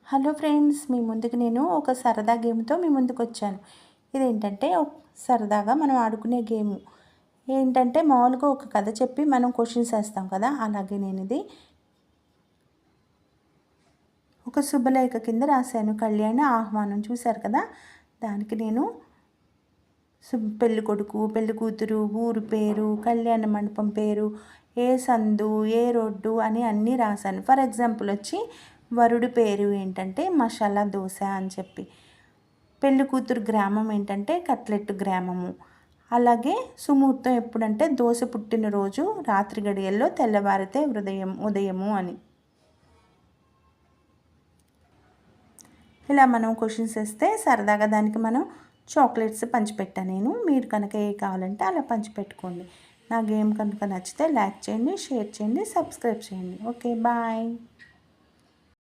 Hello friends, మీ ముందుకు నేను ఒక సరదా గేమ్తో మీ ముందుకు వచ్చాను. ఇదేంటంటే సరదాగా మనం ఆడుకునే గేమ్. ఏంటంటే మామూలుగా ఒక కథ చెప్పి మనం క్వశ్చన్స్ వేస్తాం కదా, అలాగే నేను ఇది ఒక శుభలేఖ కింద రాశాను. కళ్యాణ ఆహ్వానం చూశారు కదా, దానికి నేను పెళ్ళి కొడుకు, పెళ్ళి కూతురు, ఊరు పేరు, కళ్యాణ మండపం పేరు, ఏ సందు, ఏ రోడ్డు అని అన్నీ రాశాను. ఫర్ ఎగ్జాంపుల్ వచ్చి వరుడి పేరు ఏంటంటే మసాలా దోశ అని చెప్పి, పెళ్ళి కూతురు గ్రామం ఏంటంటే కట్లెట్ గ్రామము, అలాగే సుముహూర్తం ఎప్పుడంటే దోశ పుట్టినరోజు రాత్రి గడియల్లో తెల్లవారితే ఉదయము అని. ఇలా మనం క్వశ్చన్స్ వేస్తే సరదాగా దానికి మనం చాక్లెట్స్ పంచిపెట్టాను నేను. మీరు కనుక ఏ కావాలంటే అలా పంచిపెట్టుకోండి. నా గేమ్ కనుక నచ్చితే లైక్ చేయండి, షేర్ చేయండి, సబ్స్క్రైబ్ చేయండి. Okay, bye.